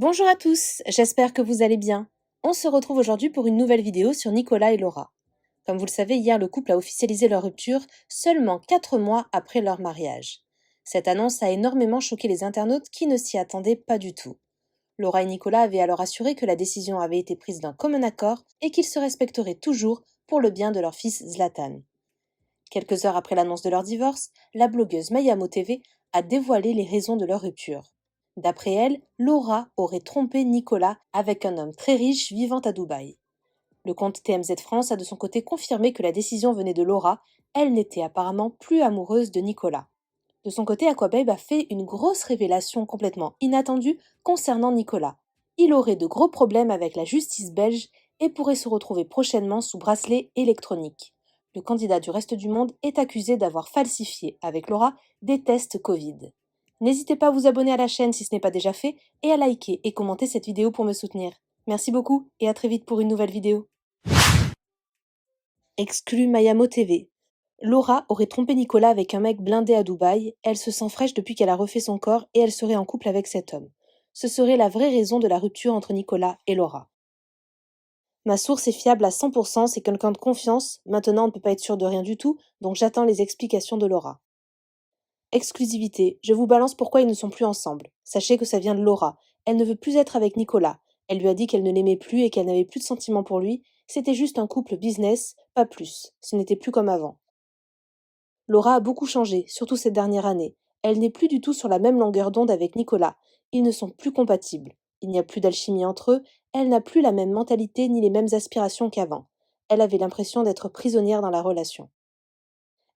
Bonjour à tous, j'espère que vous allez bien. On se retrouve aujourd'hui pour une nouvelle vidéo sur Nicolas et Laura. Comme vous le savez, hier le couple a officialisé leur rupture seulement 4 mois après leur mariage. Cette annonce a énormément choqué les internautes qui ne s'y attendaient pas du tout. Laura et Nicolas avaient alors assuré que la décision avait été prise d'un commun accord et qu'ils se respecteraient toujours pour le bien de leur fils Zlatan. Quelques heures après l'annonce de leur divorce, la blogueuse Mayamo TV a dévoilé les raisons de leur rupture. D'après elle, Laura aurait trompé Nicolas avec un homme très riche vivant à Dubaï. Le compte TMZ France a de son côté confirmé que la décision venait de Laura, elle n'était apparemment plus amoureuse de Nicolas. De son côté, Aquababe a fait une grosse révélation complètement inattendue concernant Nicolas. Il aurait de gros problèmes avec la justice belge et pourrait se retrouver prochainement sous bracelet électronique. Le candidat du reste du monde est accusé d'avoir falsifié, avec Laura, des tests Covid. N'hésitez pas à vous abonner à la chaîne si ce n'est pas déjà fait et à liker et commenter cette vidéo pour me soutenir. Merci beaucoup et à très vite pour une nouvelle vidéo. Exclu Mayamo TV. Laura aurait trompé Nicolas avec un mec blindé à Dubaï, elle se sent fraîche depuis qu'elle a refait son corps et elle serait en couple avec cet homme. Ce serait la vraie raison de la rupture entre Nicolas et Laura. Ma source est fiable à 100%, c'est quelqu'un de confiance, maintenant on ne peut pas être sûr de rien du tout, donc j'attends les explications de Laura. Exclusivité, je vous balance pourquoi ils ne sont plus ensemble. Sachez que ça vient de Laura, elle ne veut plus être avec Nicolas, elle lui a dit qu'elle ne l'aimait plus et qu'elle n'avait plus de sentiments pour lui, c'était juste un couple business, pas plus, ce n'était plus comme avant. Laura a beaucoup changé, surtout cette dernière année. Elle n'est plus du tout sur la même longueur d'onde avec Nicolas. Ils ne sont plus compatibles. Il n'y a plus d'alchimie entre eux, elle n'a plus la même mentalité ni les mêmes aspirations qu'avant. Elle avait l'impression d'être prisonnière dans la relation.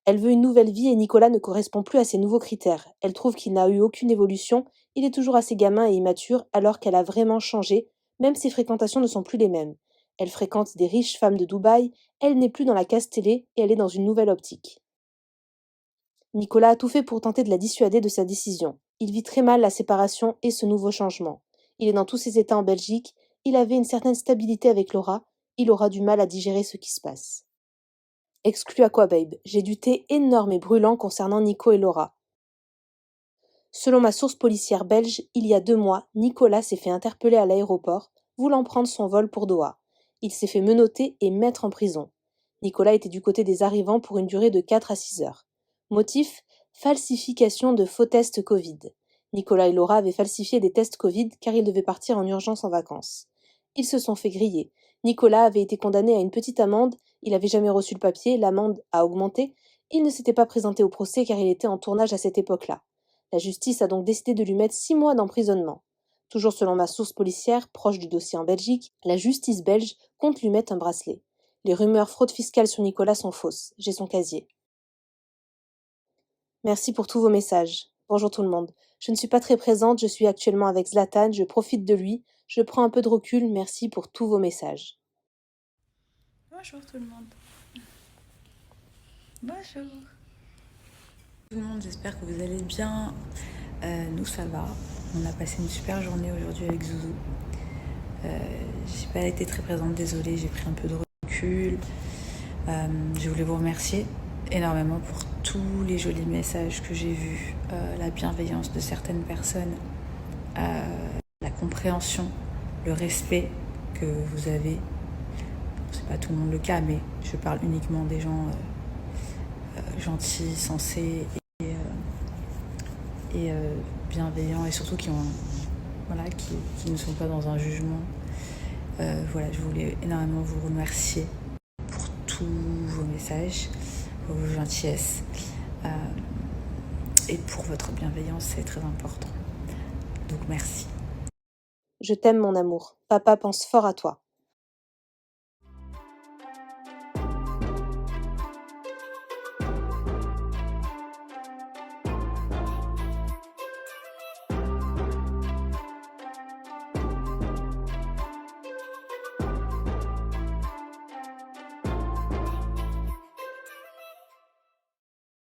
Elle veut une nouvelle vie et Nicolas ne correspond plus à ses nouveaux critères. Elle trouve qu'il n'a eu aucune évolution, il est toujours assez gamin et immature alors qu'elle a vraiment changé, même ses fréquentations ne sont plus les mêmes. Elle fréquente des riches femmes de Dubaï, elle n'est plus dans la case télé et elle est dans une nouvelle optique. Nicolas a tout fait pour tenter de la dissuader de sa décision. Il vit très mal la séparation et ce nouveau changement. Il est dans tous ses états en Belgique, il avait une certaine stabilité avec Laura, il aura du mal à digérer ce qui se passe. Exclu Aquababe, j'ai du thé énorme et brûlant concernant Nico et Laura. Selon ma source policière belge, il y a 2 mois, Nicolas s'est fait interpeller à l'aéroport, voulant prendre son vol pour Doha. Il s'est fait menotter et mettre en prison. Nicolas était du côté des arrivants pour une durée de 4 à 6 heures. Motif, falsification de faux tests Covid. Nicolas et Laura avaient falsifié des tests Covid car ils devaient partir en urgence en vacances. Ils se sont fait griller. Nicolas avait été condamné à une petite amende, il n'avait jamais reçu le papier, l'amende a augmenté, il ne s'était pas présenté au procès car il était en tournage à cette époque-là. La justice a donc décidé de lui mettre 6 mois d'emprisonnement. Toujours selon ma source policière, proche du dossier en Belgique, la justice belge compte lui mettre un bracelet. Les rumeurs fraude fiscale sur Nicolas sont fausses. J'ai son casier. Merci pour tous vos messages. Bonjour tout le monde. Je ne suis pas très présente, je suis actuellement avec Zlatan, je profite de lui, je prends un peu de recul, merci pour tous vos messages. Bonjour tout le monde. Bonjour. Tout le monde, j'espère que vous allez bien. Nous ça va. On a passé une super journée aujourd'hui avec Zouzou. J'ai pas été très présente, désolée, j'ai pris un peu de recul. Je voulais vous remercier énormément pour tous les jolis messages que j'ai vus, la bienveillance de certaines personnes, la compréhension, le respect que vous avez. C'est pas tout le monde le cas, mais je parle uniquement des gens gentils, sensés et bienveillants et surtout qui ne sont pas dans un jugement. Voilà, je voulais énormément vous remercier pour tous vos messages, pour vos gentillesses et pour votre bienveillance, c'est très important. Donc merci. Je t'aime mon amour. Papa pense fort à toi.